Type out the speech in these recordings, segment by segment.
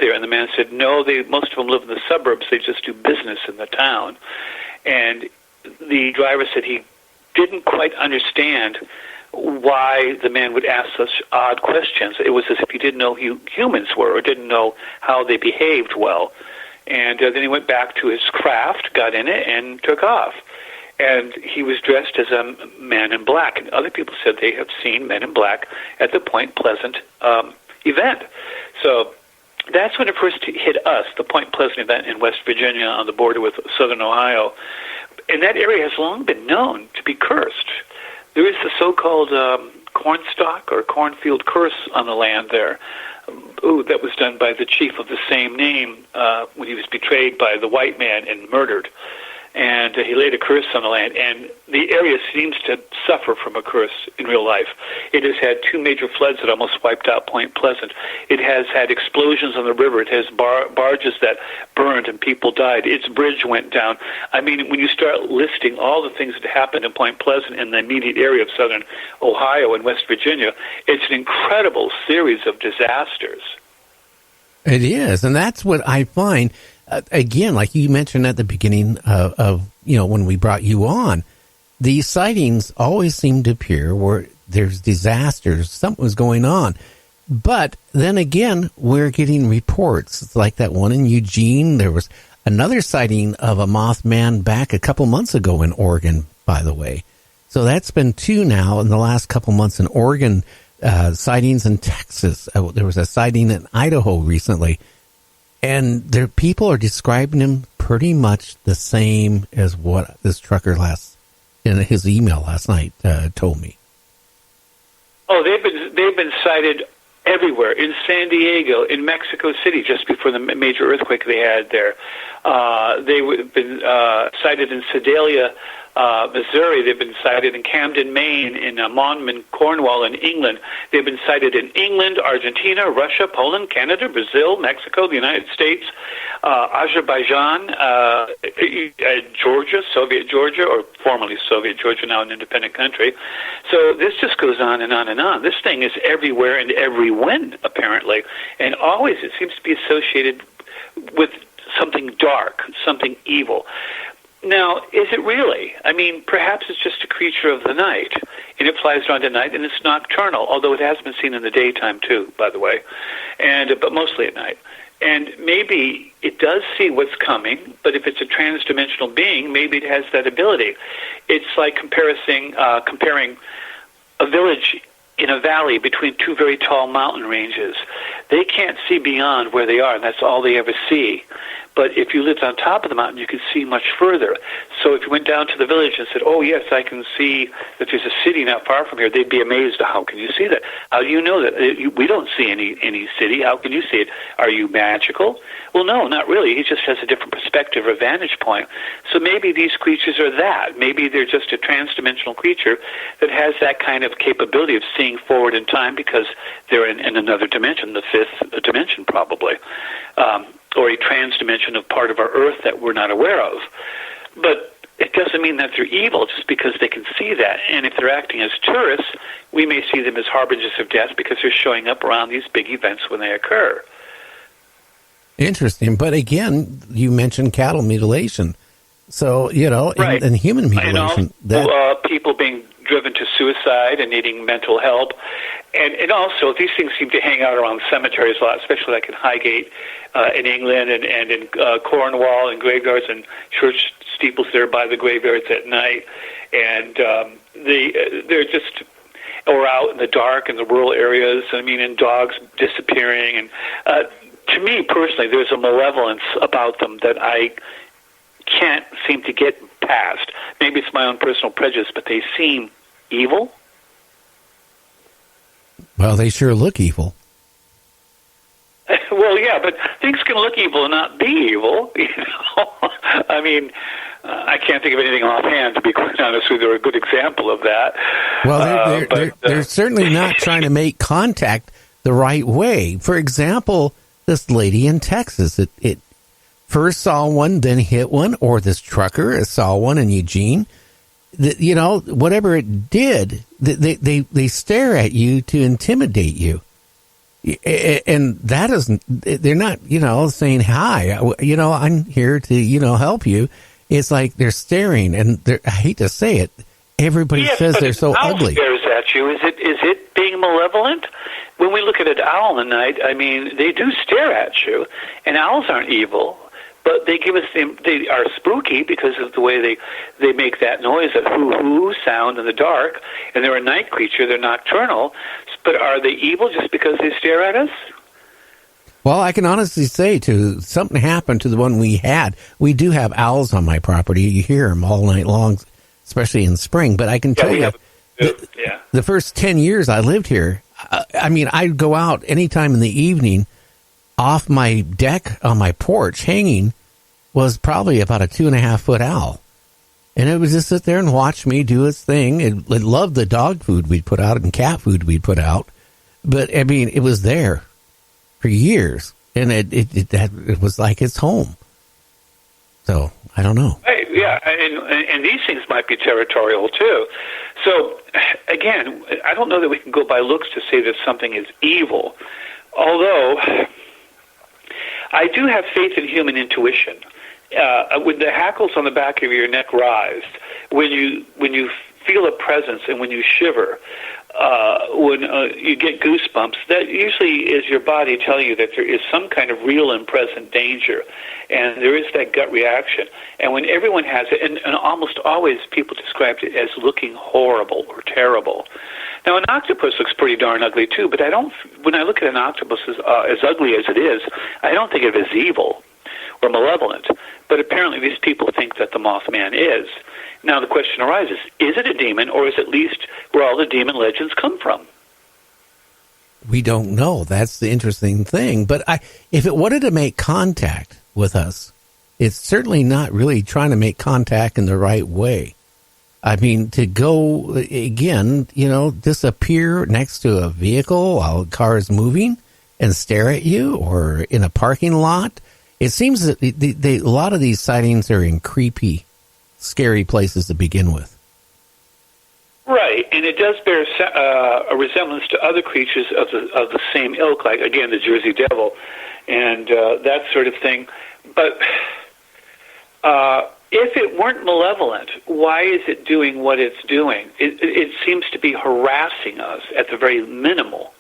there? And the man said, no, most of them live in the suburbs. They just do business in the town. And the driver said he didn't quite understand why the man would ask such odd questions. It was as if he didn't know who humans were or didn't know how they behaved well. And then he went back to his craft, got in it, and took off. And he was dressed as a man in black. And other people said they have seen men in black at the Point Pleasant event. So that's when it first hit us, the Point Pleasant event in West Virginia on the border with southern Ohio. And that area has long been known to be cursed. There is the so-called cornstalk or cornfield curse on the land there. That was done by the chief of the same name when he was betrayed by the white man and murdered. And he laid a curse on the land, and the area seems to suffer from a curse in real life. It has had 2 major floods that almost wiped out Point Pleasant. It has had explosions on the river. It has barges that burned and people died. Its bridge went down. I mean, when you start listing all the things that happened in Point Pleasant in the immediate area of southern Ohio and West Virginia, it's an incredible series of disasters. It is, and that's what I find. Again, like you mentioned at the beginning of when we brought you on, these sightings always seem to appear where there's disasters, something was going on. But then again, we're getting reports. It's like that one in Eugene. There was another sighting of a Mothman back a couple months ago in Oregon, by the way. So that's been 2 now in the last couple months in Oregon, sightings in Texas. There was a sighting in Idaho recently. And people are describing him pretty much the same as what this trucker in his email last night told me. Oh, they've been sighted everywhere, in San Diego, in Mexico City, just before the major earthquake they had there. They've been sighted in Sedalia, Missouri. They've been sighted in Camden, Maine, in Monmouth, Cornwall, in England. They've been sighted in England, Argentina, Russia, Poland, Canada, Brazil, Mexico, the United States, Azerbaijan, Georgia, Soviet Georgia, or formerly Soviet Georgia, now an independent country. So this just goes on and on and on. This thing is everywhere and every when, apparently. And always it seems to be associated with something dark, something evil. Now, is it really? I mean, perhaps it's just a creature of the night, and it flies around at night, and it's nocturnal, although it has been seen in the daytime, too, by the way, but mostly at night. And maybe it does see what's coming, but if it's a transdimensional being, maybe it has that ability. It's like comparing a village in a valley between 2 very tall mountain ranges. They can't see beyond where they are, and that's all they ever see. But if you lived on top of the mountain, you could see much further. So if you went down to the village and said, oh, yes, I can see that there's a city not far from here, they'd be amazed. How can you see that? How do you know that? We don't see any city. How can you see it? Are you magical? Well, no, not really. He just has a different perspective or vantage point. So maybe these creatures are that. Maybe they're just a transdimensional creature that has that kind of capability of seeing forward in time because they're in another dimension, the 5th dimension probably. Or a trans-dimension of part of our Earth that we're not aware of. But it doesn't mean that they're evil just because they can see that. And if they're acting as tourists, we may see them as harbingers of death because they're showing up around these big events when they occur. Interesting. But again, you mentioned cattle mutilation. So, right. and human mutilation. People being driven to suicide and needing mental help. And also, these things seem to hang out around cemeteries a lot, especially like in Highgate in England and in Cornwall and graveyards and church steeples there by the graveyards at night. And they're just, or out in the dark in the rural areas, and dogs disappearing. And to me, personally, there's a malevolence about them that I can't seem to get past. Maybe it's my own personal prejudice, but they seem evil. Well, they sure look evil. Well, yeah, but things can look evil and not be evil. I can't think of anything offhand, to be quite honest with you. They're a good example of that. Well, they're certainly not trying to make contact the right way. For example, this lady in Texas, it first saw one, then hit one, or this trucker saw one in Eugene. Whatever it did, they stare at you to intimidate you. And that isn't, they're not, saying, hi, I'm here to, help you. It's like they're staring, and I hate to say it, everybody says they're so ugly. Stares at you. Is it being malevolent? When we look at an owl in the night, I mean, they do stare at you, and owls aren't evil, but they are spooky because of the way they make that noise, that hoo-hoo sound in the dark, and they're a night creature, they're nocturnal, but are they evil just because they stare at us? Well, I can honestly say, something happened to the one we had. We do have owls on my property. You hear them all night long, especially in spring. But I can tell you, the first 10 years I lived here, I'd go out anytime in the evening. Off my deck on my porch hanging was probably about a 2.5-foot owl. And it would just sit there and watch me do its thing. It loved the dog food we'd put out and cat food we'd put out. But, it was there for years. And it was like its home. So, I don't know. Right, yeah, and these things might be territorial, too. So, again, I don't know that we can go by looks to say that something is evil. Although, I do have faith in human intuition. When the hackles on the back of your neck rise, when you feel a presence and when you shiver, when you get goosebumps, that usually is your body telling you that there is some kind of real and present danger, and there is that gut reaction. And when everyone has it, and almost always people described it as looking horrible or terrible. Now, an octopus looks pretty darn ugly, too, but when I look at an octopus as ugly as it is, I don't think of it as evil or malevolent. But apparently these people think that the Mothman is. Now the question arises, is it a demon, or is it at least where all the demon legends come from? We don't know. That's the interesting thing. But if it wanted to make contact with us, it's certainly not really trying to make contact in the right way. To go, again, disappear next to a vehicle while a car is moving and stare at you, or in a parking lot. It seems that a lot of these sightings are in creepy, scary places to begin with. Right, and it does bear a resemblance to other creatures of the same ilk, like, again, the Jersey Devil and that sort of thing. But if it weren't malevolent, why is it doing what it's doing? It seems to be harassing us at the very minimal.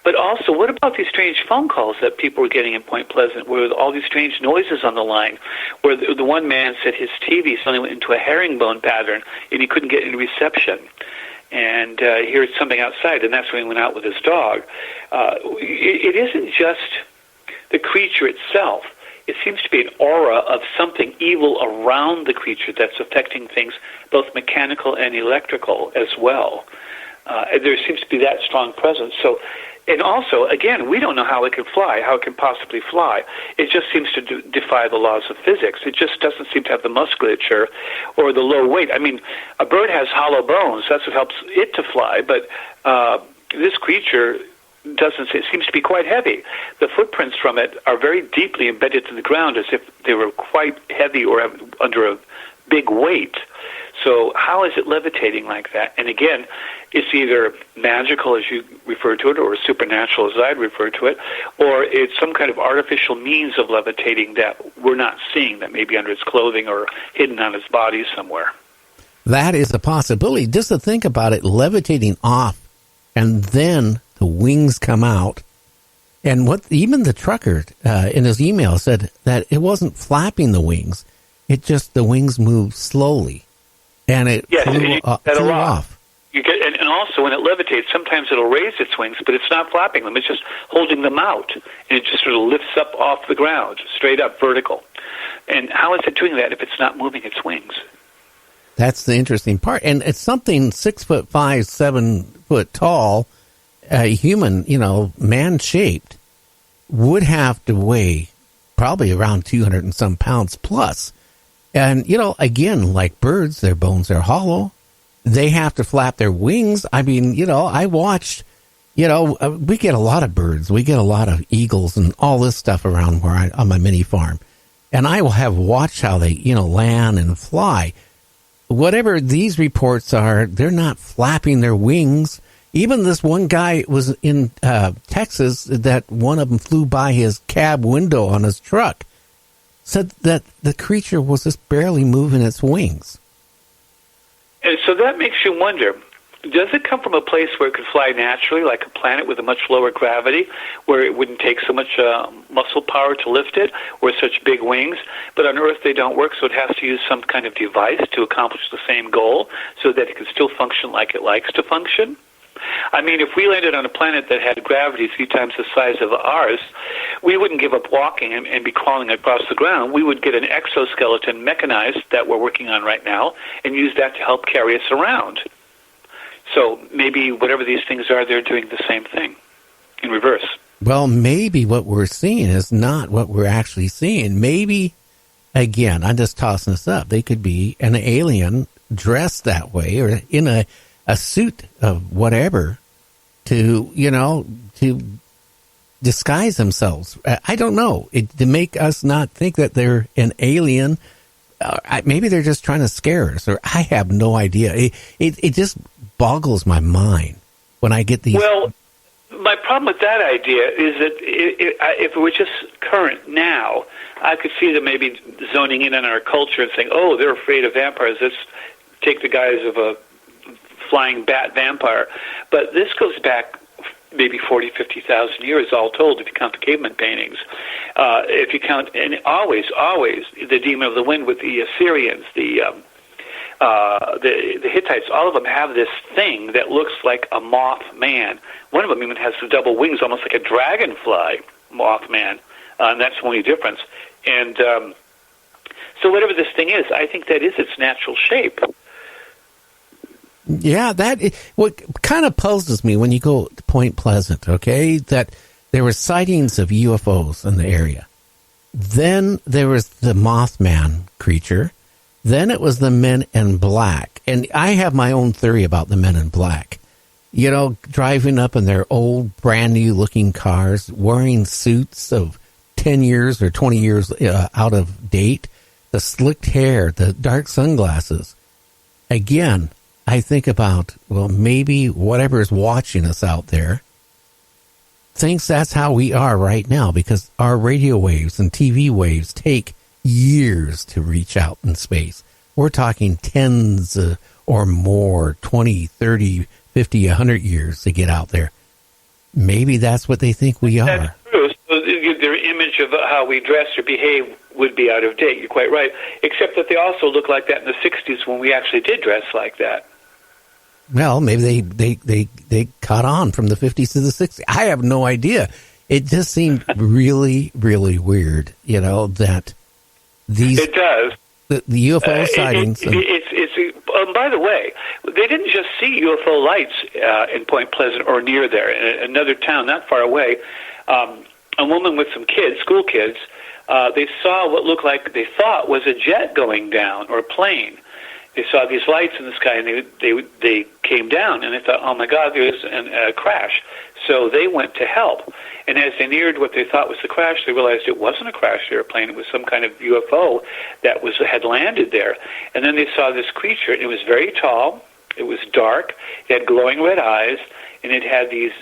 But also, what about these strange phone calls that people were getting in Point Pleasant, where all these strange noises on the line, where the one man said his TV suddenly went into a herringbone pattern and he couldn't get any reception. And he heard something outside, and that's when he went out with his dog. It isn't just the creature itself. It seems to be an aura of something evil around the creature that's affecting things, both mechanical and electrical as well. There seems to be that strong presence. So, and also, again, we don't know how it can fly, how it can possibly fly. It just seems to defy the laws of physics. It just doesn't seem to have the musculature or the low weight. A bird has hollow bones. That's what helps it to fly. But this creature doesn't. It seems to be quite heavy. The footprints from it are very deeply embedded in the ground, as if they were quite heavy or under a big weight. So how is it levitating like that? And again, it's either magical, as you refer to it, or supernatural, as I'd refer to it, or it's some kind of artificial means of levitating that we're not seeing, that may be under its clothing or hidden on its body somewhere. That is a possibility. Just to think about it, levitating off, and then the wings come out. And what even the trucker in his email said that it wasn't flapping the wings. It just, the wings moved slowly. And it flew off. You get, and also when it levitates, sometimes it'll raise its wings, but it's not flapping them. It's just holding them out. And it just sort of lifts up off the ground, straight up, vertical. And how is it doing that if it's not moving its wings? That's the interesting part. And it's something 6'5", 7 foot tall, human, man-shaped, would have to weigh probably around 200 and some pounds plus. And, again, like birds, their bones are hollow. They have to flap their wings. I watched, we get a lot of birds. We get a lot of eagles and all this stuff around on my mini farm. And I will have watched how they, land and fly. Whatever these reports are, they're not flapping their wings. Even this one guy was in Texas that one of them flew by his cab window on his truck, said that the creature was just barely moving its wings. And so that makes you wonder, does it come from a place where it could fly naturally, like a planet with a much lower gravity, where it wouldn't take so much muscle power to lift it, or such big wings? But on Earth they don't work, so it has to use some kind of device to accomplish the same goal so that it can still function like it likes to function? I mean, if we landed on a planet that had gravity 3 times the size of ours, we wouldn't give up walking and be crawling across the ground. We would get an exoskeleton mechanized that we're working on right now and use that to help carry us around. So maybe whatever these things are, they're doing the same thing in reverse. Well, maybe what we're seeing is not what we're actually seeing. Maybe, again, I'm just tossing this up, they could be an alien dressed that way or in a suit of whatever to disguise themselves. I don't know. To make us not think that they're an alien. Maybe they're just trying to scare us, or I have no idea. It just boggles my mind when I get these. Well, my problem with that idea is that if it were just current now, I could see them maybe zoning in on our culture and saying, oh, they're afraid of vampires. Let's take the guise of a flying bat vampire. But this goes back maybe 40, 50,000 years, all told, if you count the caveman paintings. If you count, and always, the demon of the wind with the Assyrians, the Hittites, all of them have this thing that looks like a Mothman. One of them even has the double wings, almost like a dragonfly Mothman, and that's the only difference. And so whatever this thing is, I think that is its natural shape. Yeah, what kind of puzzles me when you go to Point Pleasant, okay, that there were sightings of UFOs in the area. Then there was the Mothman creature. Then it was the Men in Black. And I have my own theory about the Men in Black. You know, driving up in their old, brand new looking cars, wearing suits of 10 years or 20 years out of date, the slicked hair, the dark sunglasses. Again, I think about, well, maybe whatever is watching us out there thinks that's how we are right now, because our radio waves and TV waves take years to reach out in space. We're talking tens or more, 20, 30, 50, 100 years to get out there. Maybe that's what they think we are. That's true. So their image of how we dress or behave would be out of date. You're quite right. Except that they also look like that in the 60s when we actually did dress like that. Well, maybe they caught on from the 50s to the 60s. I have no idea. It just seemed really, really weird, that these... It does. The UFO sightings... by the way, they didn't just see UFO lights in Point Pleasant or near there. In another town not far away, a woman with some kids, school kids, they saw what looked like they thought was a jet going down or a plane. They saw these lights in the sky, and they came down, and they thought, oh, my God, there's a crash. So they went to help. And as they neared what they thought was the crash, they realized it wasn't a crashed airplane. It was some kind of UFO that had landed there. And then they saw this creature. It was very tall. It was dark. It had glowing red eyes, and it had these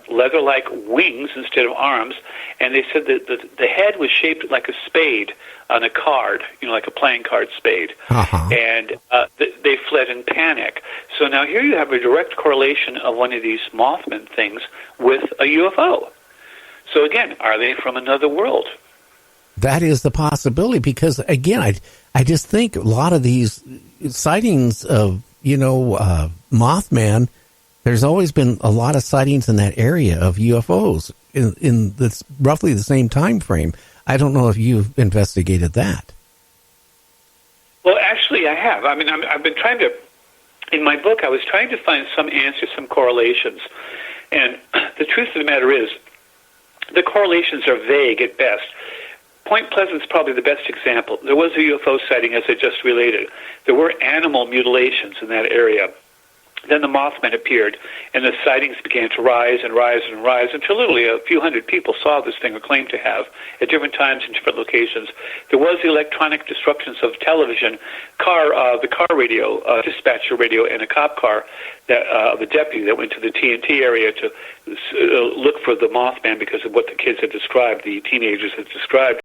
leather-like wings instead of arms. And they said that the head was shaped like a spade on a card, like a playing card spade. Uh-huh. And they fled in panic. So now here you have a direct correlation of one of these Mothman things with a UFO. So again, are they from another world? That is the possibility, because again, I just think a lot of these sightings of, Mothman, there's always been a lot of sightings in that area of UFOs in this roughly the same time frame. I don't know if you've investigated that. Well, actually, I have. I mean, I've been trying to, in my book, I was trying to find some answers, some correlations. And the truth of the matter is, the correlations are vague at best. Point Pleasant's probably the best example. There was a UFO sighting, as I just related. There were animal mutilations in that area. Then the Mothman appeared, and the sightings began to rise and rise and rise until literally a few hundred people saw this thing or claimed to have at different times in different locations. There was the electronic disruptions of television, the car radio, dispatcher radio, and a cop car, that the deputy that went to the TNT area to look for the Mothman because of what the kids had described, the teenagers had described.